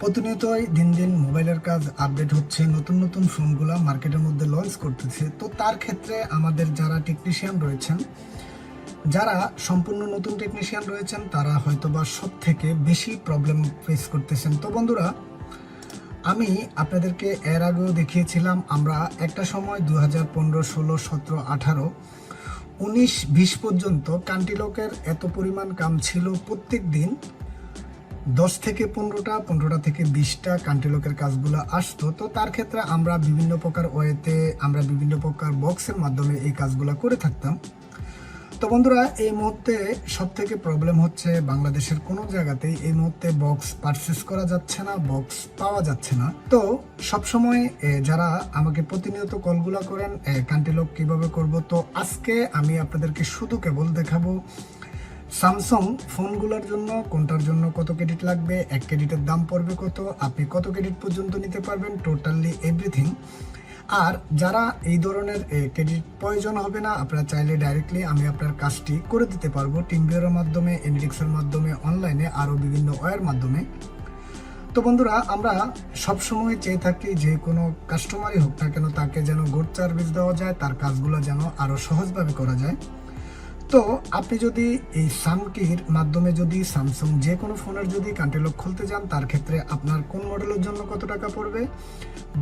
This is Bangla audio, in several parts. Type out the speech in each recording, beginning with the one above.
প্রতিনিয়তই দিন দিন মোবাইলের কাজ আপডেট হচ্ছে, নতুন নতুন ফোনগুলো মার্কেটের মধ্যে লঞ্চ করতেছে। তো তার ক্ষেত্রে আমাদের যারা টেকনিশিয়ান রয়েছেন, যারা সম্পূর্ণ নতুন টেকনিশিয়ান রয়েছেন, তারা হয়তোবা সব থেকে বেশি প্রবলেম ফেস করতেছেন। তো বন্ধুরা, আমি আপনাদেরকে এর আগেও দেখিয়েছিলাম, আমরা একটা সময় 2015, 16, 17, 18, 19, 20 পর্যন্ত কান্টিলকের এত পরিমাণ কাম ছিল। প্রত্যেক দিন 10 থেকে 15টা, 15টা থেকে 20টা কান্টিলকের কাজগুলো আসতো। তো তার ক্ষেত্রে আমরা বিভিন্ন প্রকার ওয়েতে, আমরা বিভিন্ন প্রকার বক্সের মাধ্যমে এই কাজগুলো করে থাকতাম। তো বন্ধুরা, এই মুহূর্তে সব থেকে প্রবলেম হচ্ছে বাংলাদেশের কোনো জায়গাতেই এই মুহূর্তে বক্স পারচেস করা যাচ্ছে না, বক্স পাওয়া যাচ্ছে না। তো সবসময় যারা আমাকে প্রতিনিয়ত কলগুলো করেন কান্টিলক কিভাবে করব, তো আজকে আমি আপনাদেরকে শুধু কেবল দেখাবো স্যামসাং ফোনগুলোর জন্য কোনটার জন্য কত ক্রেডিট লাগবে, এক ক্রেডিটের দাম পড়বে কত, আপনি কত ক্রেডিট পর্যন্ত নিতে পারবেন, টোটালি এভরিথিং। আর যারা এই ধরনের ক্রেডিট প্রয়োজন হবে না, আপনারা চাইলে ডাইরেক্টলি আমি আপনার কাজটি করে দিতে পারবো টিমভিউয়ের মাধ্যমে, এনডিক্সের মাধ্যমে, অনলাইনে আরও বিভিন্ন ওয়ের মাধ্যমে। তো বন্ধুরা, আমরা সবসময় চেয়ে থাকি যে কোনো কাস্টমারই হোক না কেন, তাকে যেন গুড সার্ভিস দেওয়া যায়, তার কাজগুলো যেন আরও সহজভাবে করা যায়। তো আপনি যদি এই সামকির মাধ্যমে যদি স্যামসাং যে কোনো ফোনের যদি কান্টিলক খুলতে যান, তার ক্ষেত্রে আপনার কোন মডেলের জন্য কত টাকা পড়বে,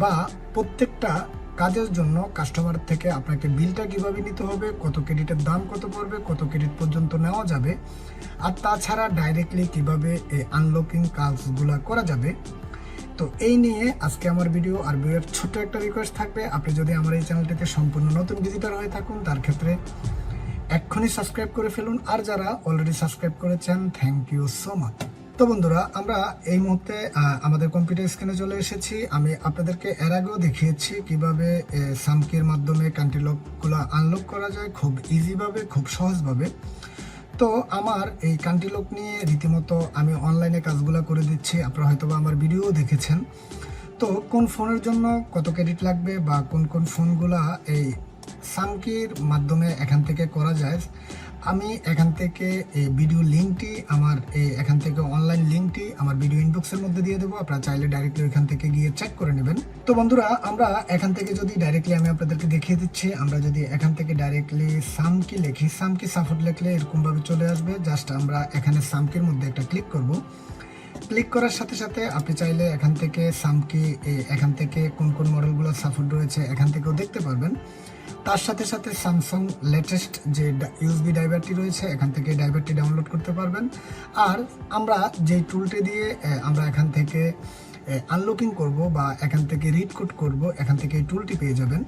বা প্রত্যেকটা কাজের জন্য কাস্টমার থেকে আপনাকে বিলটা কিভাবে নিতে হবে, কত ক্রেডিটের দাম কত পড়বে, কত ক্রেডিট পর্যন্ত নেওয়া যাবে, আর তাছাড়া ডাইরেক্টলি কিভাবে এই আনলকিং কাজগুলো করা যাবে। তো এই নিয়ে আজকে আমার ভিডিও। আর ভিডিওর ছোট্ট একটা রিকোয়েস্ট থাকবে, আপনি যদি আমার এই চ্যানেলটিতে সম্পূর্ণ নতুন ভিজিটর হয়ে থাকুন, তার ক্ষেত্রে এক্ষুনি সাবস্ক্রাইব করে ফেলুন। আর যারা অলরেডি সাবস্ক্রাইব করেছেন, থ্যাংক ইউ সো মাচ। তো বন্ধুরা, আমরা এই মুহূর্তে আমাদের কম্পিউটার স্ক্রিনে চলে এসেছি। আমি আপনাদেরকে এর আগেও দেখিয়েছি কিভাবে সামকির মাধ্যমে কান্টিলকগুলো আনলক করা যায় খুব ইজিভাবে, খুব সহজভাবে। তো আমার এই কান্টিলক নিয়ে রীতিমতো আমি অনলাইনে কাজগুলো করে দিচ্ছি, আপনারা হয়তো আমার ভিডিও দেখেছেন। তো কোন ফোনের জন্য কত ক্রেডিট লাগবে বা কোন কোন ফোনগুলা এই সামকির মাধ্যমে এখান থেকে করা যায়, আমি এখান থেকে এই ভিডিও লিঙ্কটি আমার এখান থেকে অনলাইন লিঙ্কটি আমার ভিডিও ইনবক্সের মধ্যে দিয়ে দেবো, আপনারা চাইলে ডাইরেক্টলি এখান থেকে গিয়ে চেক করে নেবেন। তো বন্ধুরা, আমরা এখান থেকে যদি ডাইরেক্টলি আমি আপনাদেরকে দেখিয়ে দিচ্ছি, আমরা যদি এখান থেকে ডাইরেক্টলি সামকি লিখি, সামকি সাপোর্ট লিখলে এরকমভাবে চলে আসবে। জাস্ট আমরা এখানে সামকির মধ্যে একটা ক্লিক করব। ক্লিক করার সাথে সাথে আপনি চাইলে এখান থেকে সামকি এখান থেকে কোন কোন মডেলগুলো সাপোর্ট রয়েছে এখান থেকেও দেখতে পারবেন। তার সাথে সাথে স্যামসাং লেটেস্ট যে ইউএসবি ড্রাইভারটি রয়েছে, এখান থেকে ড্রাইভারটি ডাউনলোড করতে পারবেন। আর আমরা যে টুলটি দিয়ে আমরা এখান থেকে আনলকিং করব বা এখান থেকে রিড কোড করব, এখান থেকে এই টুলটি পেয়ে যাবেন।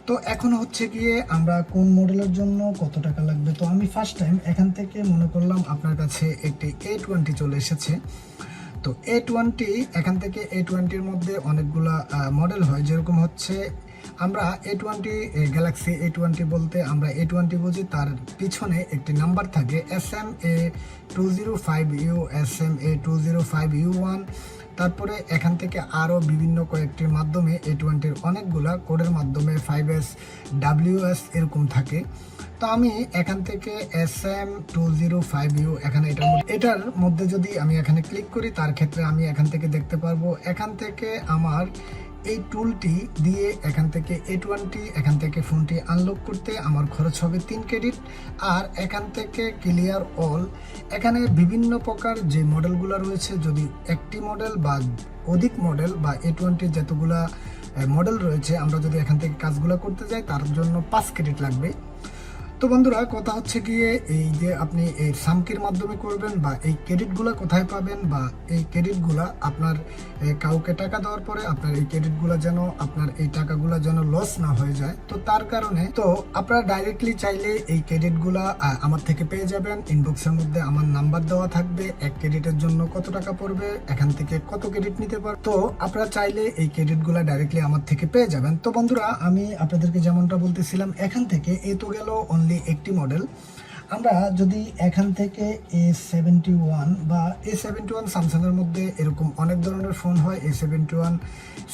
তো এখন হচ্ছে গিয়ে আমরা কোন মডেলের জন্য কত টাকা লাগবে। তো আমি ফার্স্ট টাইম এখান থেকে মনে করলাম আপনার কাছে একটি A20 চলে এসেছে। তো A20, এখান থেকে A20-র মধ্যে অনেকগুলা মডেল হয়, যেরকম হচ্ছে আমরা A20 গ্যালাক্সি A20 বলতে আমরা A20 বুঝি, তার পিছনে একটি নাম্বার থাকে SMA205U, SMA205U1। তারপরে এখান থেকে আরও বিভিন্ন কয়েকটির মাধ্যমে A20-র অনেকগুলা কোডের মাধ্যমে 5S, WS এরকম থাকে। তো আমি এখান থেকে SM205U এখানে এটার মধ্যে যদি আমি এখানে ক্লিক করি, তার ক্ষেত্রে আমি এখান থেকে দেখতে পারবো এখান থেকে আমার এই টুলটি দিয়ে এখান থেকে A20 এখান থেকে ফোনটি আনলক করতে আমার খরচ হবে 3 ক্রেডিট। আর এখান থেকে ক্লিয়ার অল, এখানে বিভিন্ন প্রকার যে মডেলগুলো রয়েছে, যদি একটি মডেল বা অধিক মডেল বা A20 যতগুলা মডেল রয়েছে, আমরা যদি এখান থেকে কাজগুলো করতে যাই, তার জন্য 5 ক্রেডিট লাগবে। তো বন্ধুরা, কথা হচ্ছে গিয়ে এই যে আপনি এই সামকির মাধ্যমে করবেন বা এই ক্রেডিটগুলো কোথায় পাবেন, বা এই ক্রেডিটগুলো আপনার কাউকে টাকা দেওয়ার পরে আপনার এই ক্রেডিটগুলো যেন, আপনার এই টাকাগুলো যেন লস না হয়ে যায়। তো তার কারণে তো আপনারা ডাইরেক্টলি চাইলে এই ক্রেডিটগুলো আমার থেকে পেয়ে যাবেন। ইনবক্সের মধ্যে আমার নাম্বার দেওয়া থাকবে, এক ক্রেডিটের জন্য কত টাকা পড়বে, এখান থেকে কত ক্রেডিট নিতে পার। তো আপনারা চাইলে এই ক্রেডিটগুলো ডাইরেক্টলি আমার থেকে পেয়ে যাবেন। তো বন্ধুরা, আমি আপনাদেরকে যেমনটা বলতেছিলাম, এখান থেকে এ তো গেল অনলি একটি মডেল। আমরা যদি এখান থেকে A71 বা A71 স্যামসাংয়ের মধ্যে এরকম অনেক ধরনের ফোন হয়, A71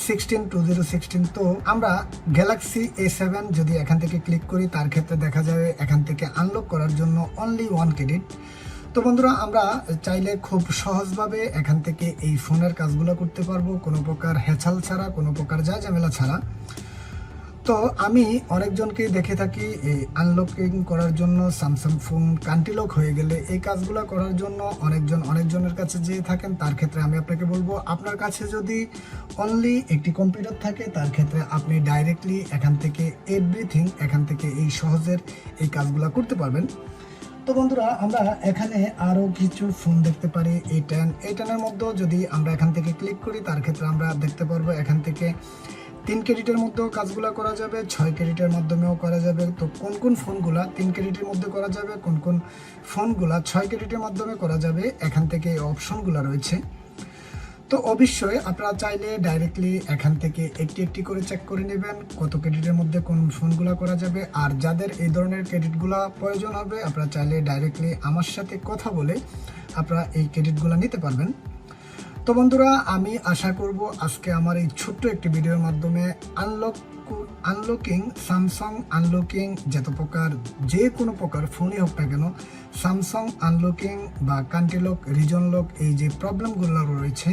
16, 2016। তো আমরা গ্যালাক্সি A7 যদি এখান থেকে ক্লিক করি, তার ক্ষেত্রে দেখা যাবে এখান থেকে আনলক করার জন্য অনলি 1 ক্রেডিট। তো তো বন্ধুরা, আমরা চাইলে খুব সহজভাবে এখান থেকে এই ফোনের কাজগুলো করতে পারবো, কোনো প্রকার হ্যাচাল ছাড়া, কোনো প্রকার ঝামেলা ছাড়া। তো আমি অনেকজনকে দেখে থাকি এই আনলকিং করার জন্য স্যামসাং ফোন কান্ট্রি লক হয়ে গেলে এই কাজগুলো করার জন্য অনেকজনের কাছে যেয়ে থাকেন। তার ক্ষেত্রে আমি আপনাকে বলবো, আপনার কাছে যদি অনলি একটি কম্পিউটার থাকে তার ক্ষেত্রে আপনি ডাইরেক্টলি এখান থেকে এভরিথিং এখান থেকে এই সহজের এই কাজগুলো করতে পারবেন। তো বন্ধুরা, আমরা এখানে আরও কিছু ফোন দেখতে পারি। A10 মধ্যেও যদি আমরা এখান থেকে ক্লিক করি তার ক্ষেত্রে আমরা দেখতে পারবো এখান থেকে 3 ক্রেডিটের মধ্যেও কাজগুলো করা যাবে, 6 ক্রেডিটের মাধ্যমেও করা যাবে। তো কোন ফোনগুলা 3 ক্রেডিটের মধ্যে করা যাবে, কোন ফোনগুলা 6 ক্রেডিটের মাধ্যমে করা যাবে, এখান থেকে এই অপশনগুলো রয়েছে। তো অবশ্যই আপনারা চাইলে ডাইরেক্টলি এখান থেকে একটি করে চেক করে নেবেন কত ক্রেডিটের মধ্যে কোন ফোনগুলো করা যাবে। আর যাদের এই ধরনের ক্রেডিটগুলো প্রয়োজন হবে, আপনারা চাইলে ডাইরেক্টলি আমার সাথে কথা বলে আপনারা এই ক্রেডিটগুলো নিতে পারবেন। তো বন্ধুরা, আমি আশা করব আজকে আমার এই ছোট্ট একটি ভিডিওর মাধ্যমে আনলকিং স্যামসাং আনলকিং যে কোনো প্রকার ফোনই হোক না কেন, স্যামসাং আনলকিং বা কান্ট্রি লক, রিজন লক, এই যে প্রবলেমগুলো রয়েছে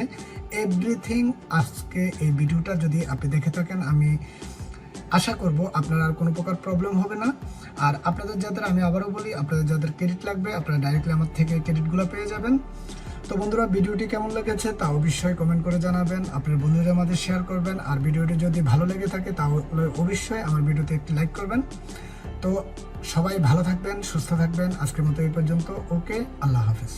এভরিথিং, আজকে এই ভিডিওটা যদি আপনি দেখে থাকেন আমি আশা করব আপনার আর কোনো প্রকার প্রবলেম হবে না। আর আপনাদের আমি আবারও বলি, আপনাদের যাদের ক্রেডিট লাগবে আপনারা ডাইরেক্টলি আমার থেকে ক্রেডিটগুলো পেয়ে যাবেন। তো বন্ধুরা, ভিডিওটি কেমন লেগেছে তা অবশ্যই কমেন্ট করে জানাবেন, আপনার বন্ধুদের মাঝে শেয়ার করবেন। আর ভিডিওটি যদি ভালো লেগে থাকে তাহলে অবশ্যই আমার ভিডিওতে একটি লাইক করবেন। তো সবাই ভালো থাকবেন, সুস্থ থাকবেন। আজকের মতো এই পর্যন্ত। ওকে, আল্লাহ হাফেজ।